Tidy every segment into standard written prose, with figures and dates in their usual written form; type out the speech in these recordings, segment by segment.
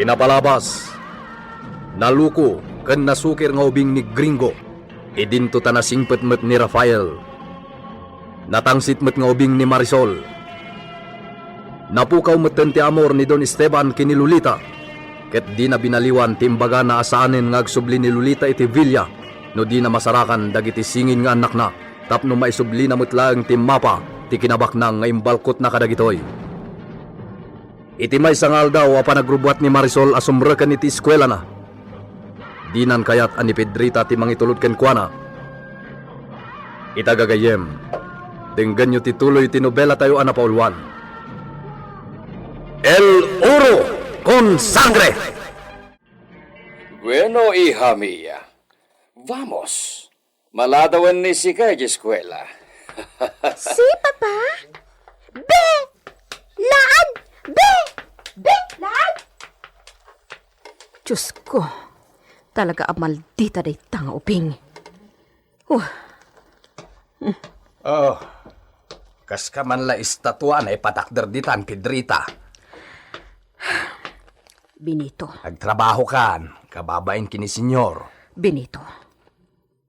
Pinapalabas. Naluko ken nasukir nga ubing ni Gringo. Idinto ta nasingpet met ni Rafael. Natangsit met nga ubing ni Marisol. Napukaw met ti amor ni Don Esteban kini Lolita. Ket di na binaliwan timbaga na asaanen nga agsubli ni Lolita iti Villa no di na masarakan dagiti singin nga anak na tapno maisubli na metlaeng timmapa ti kinabaknang nga imbalkot na kadagitoy. Iti may sangal daw a panagrubuat ni Marisol asumrekan iti eskwela na. Dinan kayat ani Pedrita ti mangitulod ken kuana. Itagagayem, tinggan nyo tituloy ti nobela tayo anapaulwan. El Oro con Sangre! Bueno, hija mía. Vamos. Maladawan ni si kay eskwela. Si, Papa? Be! Laan! Be! Be! Laan! Diyos ko, talaga maldita day tanga uping. Oh, kas ka man la estatuan ay patakder ditan, Pedrita. Benito, Nagtrabaho kan, kababain kini senyor. Benito.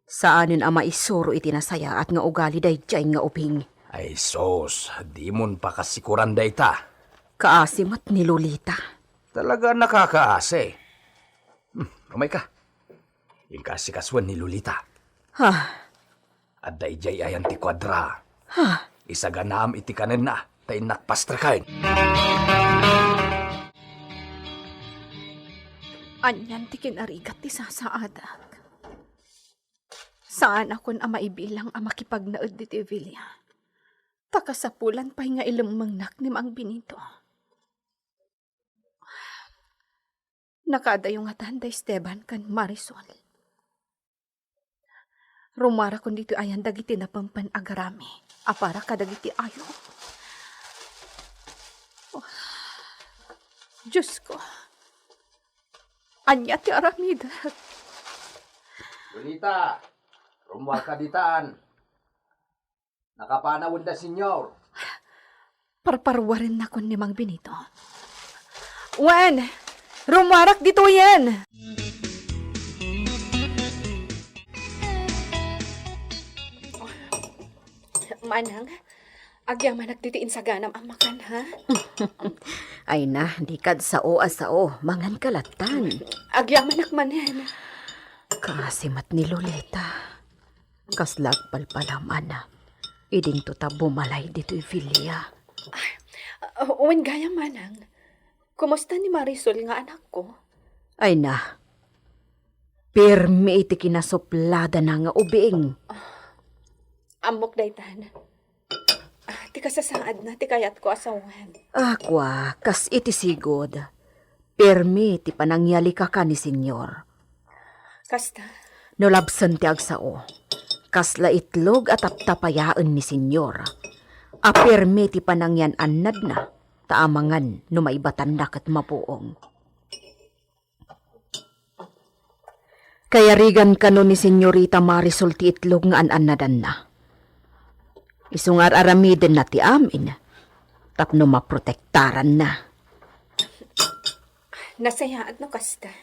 Saanin ama isuro itinasaya at nga ugali day jay nga uping. Ay sos, di mon pa kasikuran day ta. Kaasimat ni Lolita. Talaga nakakaase. Umay ka. Yung kasikaswan ni Lolita. Ha? At day jay ayan ti kwadra. Ha? Isaganam iti kanen na, tayo nakpastrakain. Anyan ti kinarigat ti sasaadak. Saan akon ama ibilang ang makipagnaod di Villa? Takasapulan pa'y nga ilumangnak ni Mang Benito. Nakadayo nga tanda Esteban kan Marisol. Rumara kon dito ayan dagiti napampan agarami. Apara kadagiti ayo. Oh, Diyos ko. Anya ti aramida. Lolita, rumwal ka ditaan. Nakapanawon da senyor. Parparwarin na kon ni Mang Benito. Wen! Rumarak dito yan! Manang, agyang manak ditiin sa ganam ang makan, ha? Ay na, di kad sao asao, mangan kalatan. Agyang manak manen. Kasimat ni Lolita. Kaslag palpalaman na. Iding to ta bumalay dito Villa. Uwin gaya manang. Kumusta ni Marisol nga anak ko? Ay na, pirmi iti kinasuplada na nga ubing. Amok daytan. Ti kasasaad na, ti kayat ko asawan. Akwa, kas iti sigod. Pirmi ti panangyali ka ni senyor. Kasta, No labsan ti agsao. Kasla itlog at taptapayaan ni senyor. Apirmi ti panangyan anad na. Taamangan no maibatan na kat mapuong. Kaya rigan kano ni senyorita Marisol ti itlog nga ananadan na. Isungar aramiden na ti amin. Tapno maprotektaran na. nasayaan no kasta.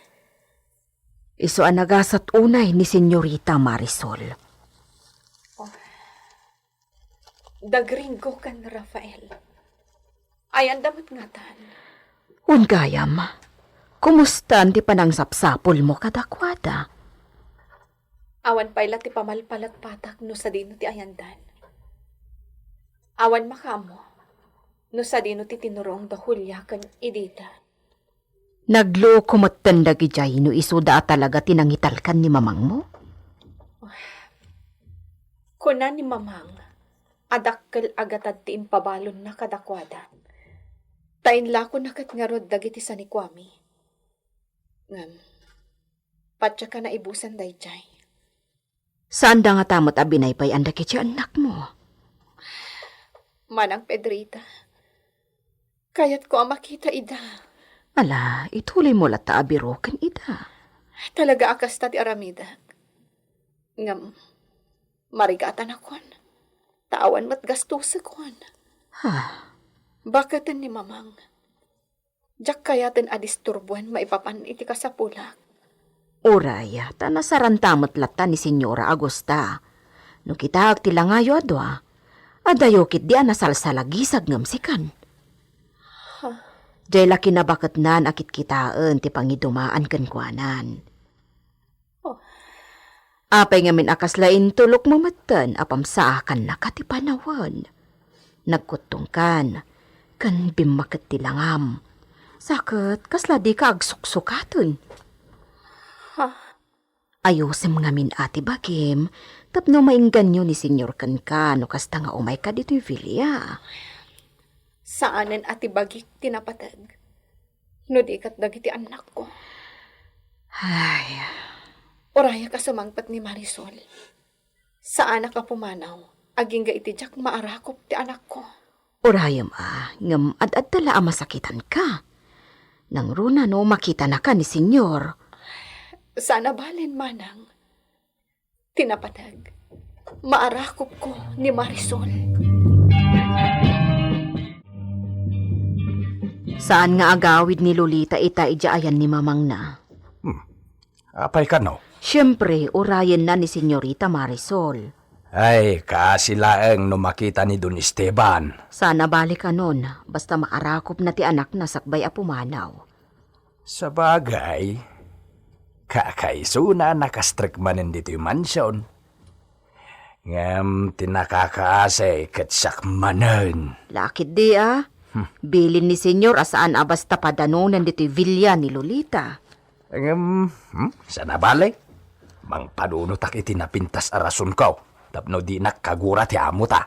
Isu anagasat unay ni senyorita Marisol. Dagringo kan Rafael. Ayan damot nga tan. Ungayam, kumusta di panang sapsapol mo kadakwada? Awan payla ti pamalpalat patak no sa dino ti ayandan. Awan makamo no sa dino ti tinurong da Hulya kan idita. Naglo kumatan dagi jay no isuda talaga tinangitalkan ni mamang mo? Kuna ni mamang, adakkel agatad ti impabalon na kadakwada. Tainla ko nakat nga rod dagiti sa ni Kwame. Ngam, patya ka na ibusan day jay. Saan da nga tamot abinay pa'y anda kitsi anak mo? Manang Pedrita, kayat ko ang makita ida. Ala, ituloy mo lata abiroken ida. Talaga akas ta ti aramida. Ngam, marigatan akon. Tawan mat gastusa kon. Ha, Bakatan ni mamang. Jak kayaten adisturbuan maipapan iti kasapulak. Uraya, ta nasarantamot lata ni Senyora Agosta. No kita agtilangayo adwa, adayokit di anasalsalagisag ngamsikan. Jay laki na bakit nan akit kitaan ti pangidumaan kenkwanan. Oh. Apay ngamin akas lain tulok mamatan apam saakan na katipanawan. Nagkutong kan bimaket tilangam. Sakit, kasla di ka agsuksukatan. Ayosem ngamin ati bagim, tapno mainggan nyo ni Senyor Kanka, no kasta nga umay ka dito yung Villa. Saanen ati bagik tinapatag? No di kat dagiti anak ko. Ay, Oraya ka sumangpat ni Marisol. Saan ka pumanaw? Aging ga iti jak maarakop ti anak ko. orayam ngam ad tala masakitan ka. Nang runa no makita na ka ni Senyor. Sana balin manang. Tinapatag. Maarakop ko ni Marisol. Saan nga agawid ni Lolita ita ijaayan ni Mamang na? Apay ka no? Siyempre, orayan na ni Senyorita Marisol. Ay, kasilaeng no makita ni Don Esteban. Sana balik ka nun, basta maarakop na ti anak na sakbay a pumanaw. Sa bagay, kakaiso na nakastrek manin dito yung mansyon. Ngam tinakakaasay katsak manen. Lakit di Bilin ni Senyor asaan basta padanunan dito yung Villa ni Lolita. Sana balik? Mang panunutak itinapintas arason ko. Tapno di nakagura ti amo ta.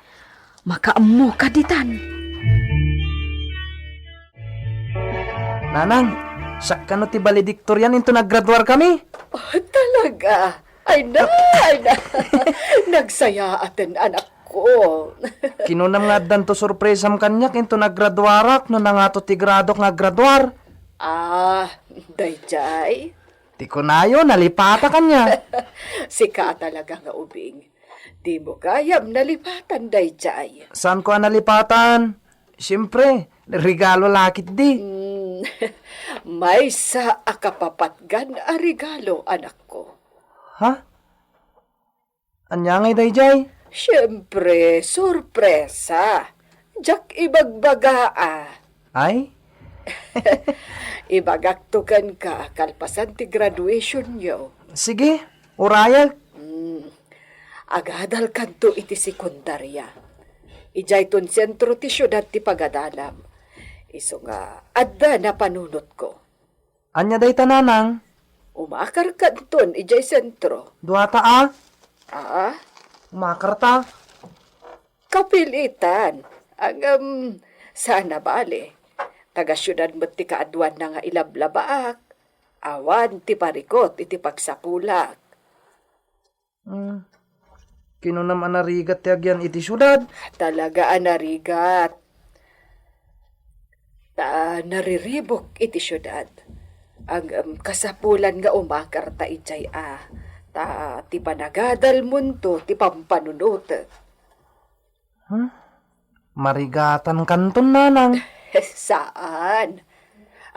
Makaammo ka ditan. Nanang, sakka no ti valedictorian into naggraduar kami. Oh, talaga? Ay na. Nagsaya atin anak ko. Kinunam nga dan to surpresam kanyak into naggraduarak no nangato ti gradok nga graduar. Dayjay. Ti kunayo, nalipata kanya. Sika talaga nga ubing. Di mo kayam nalipatan, Dayjay. Saan ko nalipatan? Siyempre, regalo lakit di. May sa akapapatgan a regalo, anak ko. Ha? Anya ngay dayjay? Siyempre, sorpresa. Jak ibagbaga Ay? Ibagaktukan ka kalpasan ti graduation nyo. Sige, urayag. Agadal kanto iti sekundarya. Ijay ton sentro ti syudad ti pagadalam. Iso nga, adda na panunot ko. Anya day tananang? Umakar kanton ijay sentro. Duwata Umakarta. Kapilitan. Ang sana bale. Taga syudad mo ti kaadwan na nga ilablabaak. Awan ti parikot iti pagsapulak. Kinunam anarigat ti agyan iti syudad. Talaga anarigat. Nariribok iti syudad. Ang kasapulan nga umakar ta ijay ti panagadal munto ti pampanunot. Marigatan kanton nanang. Saan?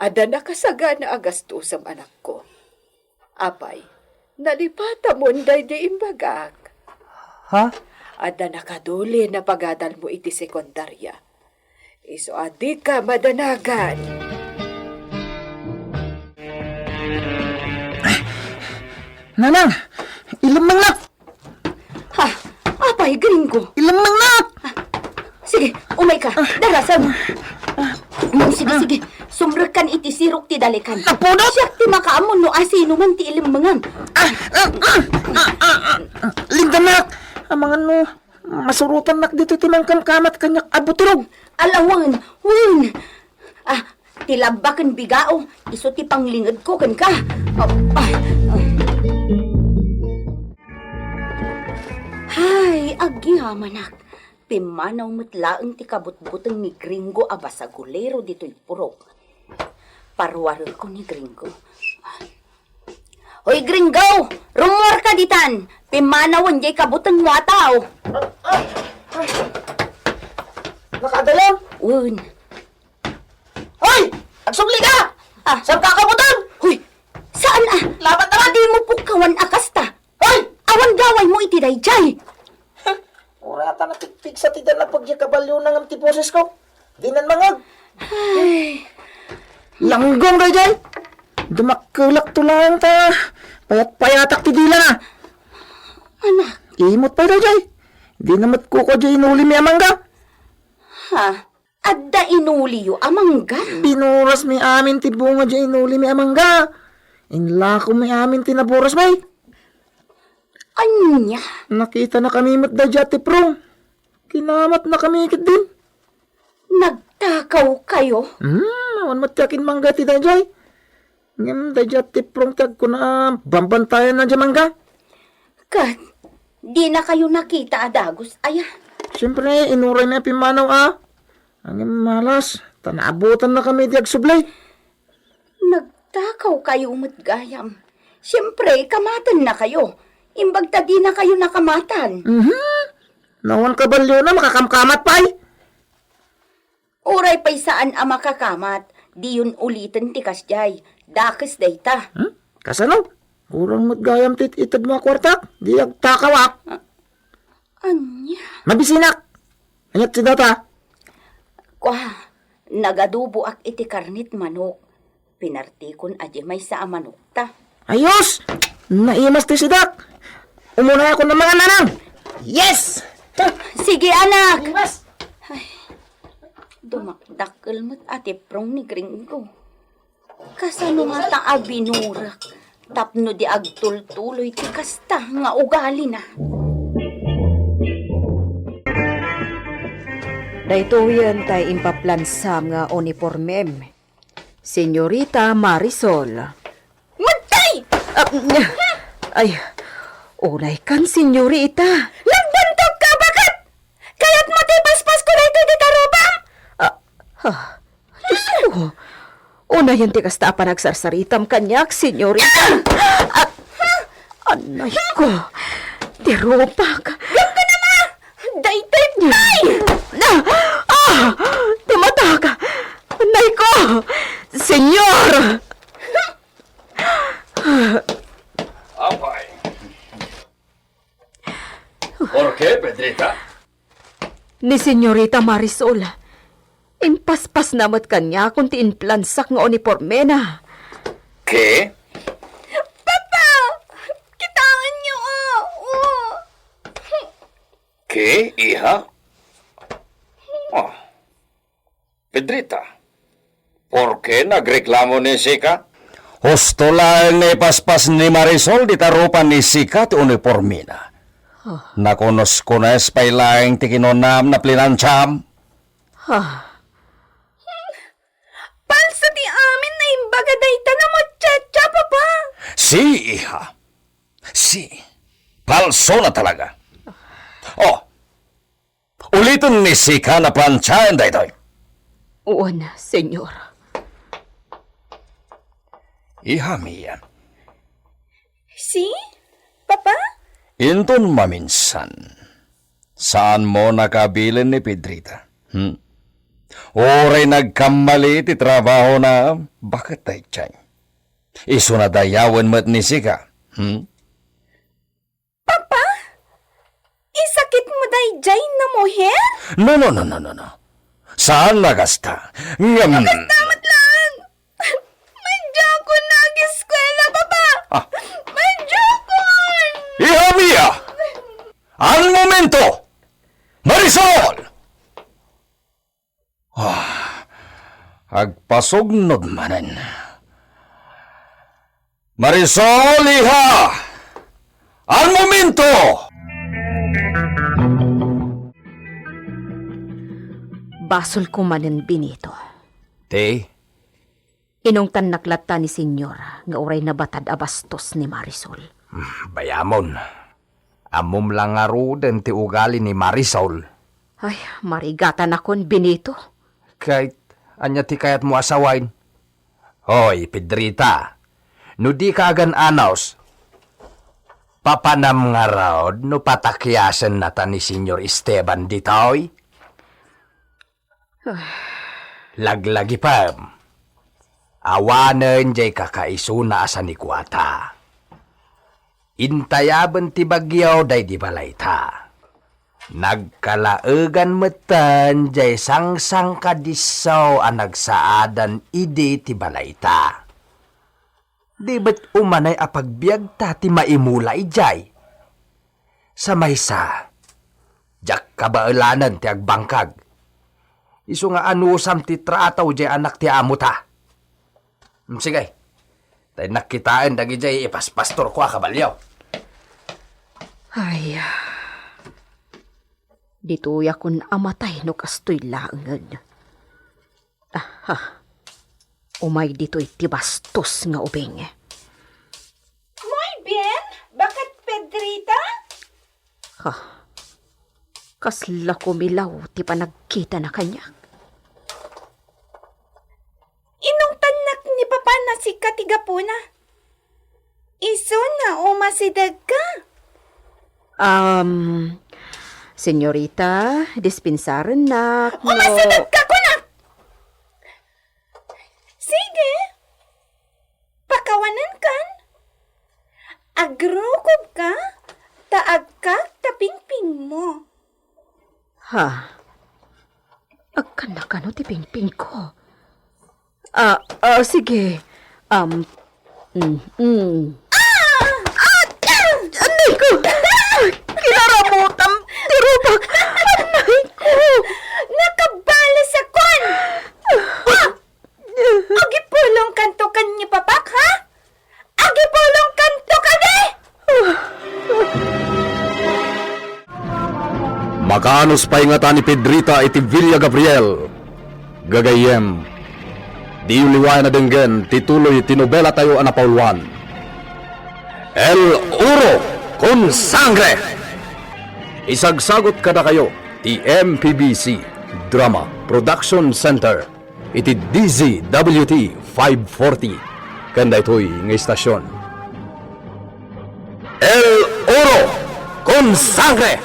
Ada nakasaga na agastusam anak ko. Apay, nalipata mo day di imbagak. Ha? Ada nakaduli na pagadal mo iti sekundarya. Iso adi ka madanagan. Nanang, ilamang na! Ha? Apay, gringo. Ilamang na! Sige, umay ka. Darasan. Sige. Sumrekan iti sirok ti dalikan. Napunot! Siyak ti makaamon no asino man ti ilimbangan. Lindanak! Ang mga no, masurutan nak dito timangkan kamat kanyak abuturog. Alawan, tilabakan bigao. Iso ti panglingad ko kan ka. Hay, agyamanak. Pimanaw mutlaang ti kabutbutang ni Gringo abasagulero dito'y purok. Parwaro ko ni Gringo. Hoy Gringo! Rumor ka ditan! Pimanawan jay kabutang wataw! Nakadalang! Un! Ay! Agsumli ka! Saan ka kabutan? Huy, saan Laban naman! Di mo pukawan akasta. Hoy! Awan gaway mo iti dayjay. Urata na tiktik sa tidan na pagkakabalyo ng ang tiposes ko. Di nan mangag. Langgong daw dyan. Dumakulak tulang ta. Payat-payatak ti dila na. Anak, Imot pa daw dyan. Di namat ko dyan inuli mi amang ka. ha? Adda inuliyo amangga. Binuras mi amin ti bunga dyan inuli mi amang ka. Inla ko mi amin tinaburas may. Anya? Nakita na kami mat da dyan ti prong. Kinamat na kami ikit din. Nagtakaw kayo? Awan matyakin mangga ti da dyan. Ngam da dyan ti prong tag ko na bambantayan na dyan mangga. Kat, di na kayo nakita adagos. Aya, Siyempre, inuray na pimanaw Ang malas, tanaabutan na kami di agsublay. nagtakaw kayo umatgayam. Siyempre, kamatan na kayo. Imbagta di na kayo nakamatan. Nawan ka balyo na makakamkamat pa'y. Uray pa'y saan ang makakamat. Di yun ulitin ti kasjay. Dakis dayta. Kasano? Kurang matgayam tit itad mga kwartak. Di agtakawak. Anya? Mabisinak. Anyat si data. Kwa, nagadubo ak iti karnit manok. Pinartikon aje may sa manok ta. Ayos! Naimas ti sidak. Umunay ako ng mga nanang. Yes! Sige anak! Imas! Dumakdakkel mo't ati prong ni gringo. Kasano nga ta abinurak. Tapno di agtultuloy ti kasta nga ugali na. Dayto yan tay impaplansam nga uniformem. Senyorita Marisol. Magtay! Ay, unay kan senyorita. Nagbantog ka bakit? Kaya't matipaspas ko na ito di karubang? Diyos ko. Unay yan ti kasta pa nagsarsaritam kanyak, senyorita. Anay ko. Tiropak. Daytay tay! Timata ka. Anay ko. Senyor. Apay. ¿Por qué, Pedrita? Ni senyorita Marisol. Inpaspas namat kanya kung ti inplansak nga uniforme na. ¿Qué? Papa! Kitaan niyo ¿Qué, hija? Oh. Pedrita, ¿por qué nagreklamo ni Sika? Husto lang ni paspas ni Marisol di tarupan ni Sika ti uniforme na. Nakunos ko na espay lang ti kinonam na plinansyam. Palsa ti amin na imbaga dayta na muchacha, papa! Si, iha. Si. Palso na talaga. Oh. Ulitin ni Sika na plansyahan daytoy. Oo na, senyor. Iha Mia. Si? Papa? Inton maminsan. Saan mo nakabilin ni Pedrita? Oray nagkamali ti trabaho na bakit tayo chay? Iso na dayawan mo't ni Sika. Papa? Isakit mo dayjay na moher? No. Saan nagasta? Tamat lang! Madya ko nag-eskwela, papa! Madya ko! Iha Mia! Ang momento! Marisol! Agpasugnod manen. Marisol, iha! Ang momento! Basol ko manen binito. Te, Inungtan naklata ni senyor nga uray na batad abastos ni Marisol. bayamon. Amom lang nga den ti ugali ni Marisol. Ay, marigatan akon binito. Kahit anya ti kayat mo asawain. Hoy, Pedrita. No di ka agan anaws. Papanam nga raod no patakyasan nata ni Senyor Esteban ditoy. Laglagi pa. Awanen jay kakaisuna asa ni kuwata. Intayaban ti bagyaw day di balay ta. Nagkalaegan metan jay sangsang kadisaw ang nagsaadan idi ti balay ta. Di ba't umanay apagbiag ta ti maimulay jay? Sa maysa, jak kabaelanan ti agbangkag. Isu nga anusam ti trataw jay anak ti amo ta. Sige, tayo nakitaan dagi jay ipaspastor ko kabalyaw. Ay, dituya kun amatay no kastoy laangan. Aha, umay dito'y tibastos nga ubing. Muy bien. Bakit, Pedrita? Ha, kasla kumilaw ti panagkita na kanya. Inong tanak ni Papa na si Katigapuna. Iso na umasidag ka. Senyorita, dispensaran na. Umasidag ka ko na! Sige. Pakawanan kan. Agrokob ka. Taag ka tapingping mo. Ha? Agkan na ka no ti pingping ko. Sige. Anay ko! Kinaramutam! Tirubak! Anay ko! Nakabala sa kon! Agipulong kanto kan ni Papak, ha? Agipulong kanto ka de! Makaanos pa ingatan ni Pedrita iti Villa Gabriel. Gagayem, di uliway na denggen tituloy tinobela tayo anapauluan. El Uro con Sangre! Isagsagot kada kayo ti MPBC Drama Production Center iti DZWT 540 kanda ito'y ng istasyon. El Uro con Sangre!